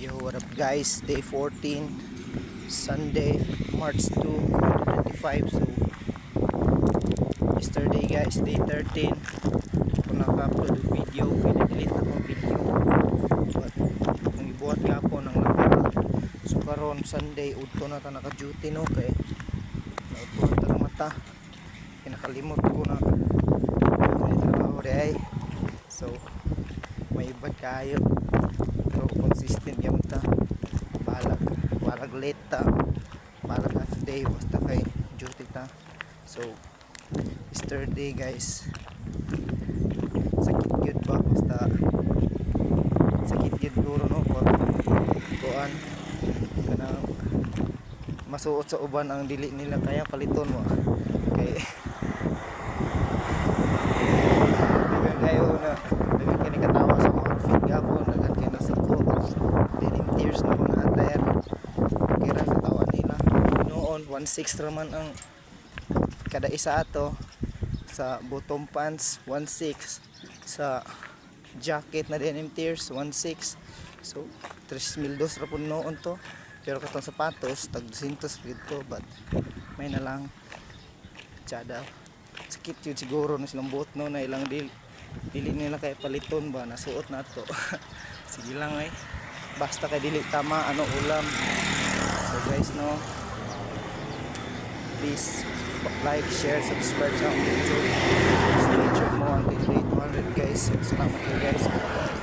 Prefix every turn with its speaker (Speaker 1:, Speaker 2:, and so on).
Speaker 1: Yo, what up guys? Day 14, Sunday, March 2, 2025. So, yesterday guys, day 13. Kung naka-upload yung video, pinadelete akong video. But, kung ibuhat nga po ng nakara. So, karon Sunday, udto na ta naka-duty no? Kaya, naudto na ta ng mata. Kinakalimot ko na may trabaho di ay. So, may ibad kayo. Pero consistent yung ta. Balag late ta. Balag half day. Basta kay duty ta. So, yesterday guys. Sakit yun ba? Basta sakit yun duro no. Pag kuan. Kanang masuot sa uban ang dili nila kaya paliton mo. Kay kayo na dagan kini katawa sa mga outfit gapon dagan kay na siko denim tears na mga attire kira sa tawa nila noon 1.6 raman ang kada isa ato sa bottom pants 1.6 sa jacket na denim tears 1.6 so 3,000 ra pud noon to pero katong sapatos tag 200 dito but may na lang tsada sakit yun siguro na silang buot no na ilang dili nila kay paliton ba nasuot na to. Sige lang ay basta kay dili tama ano ulam. So guys no, please like, share, subscribe sa aking YouTube. Stay tuned mo until day 200 guys. Salamat kayo guys.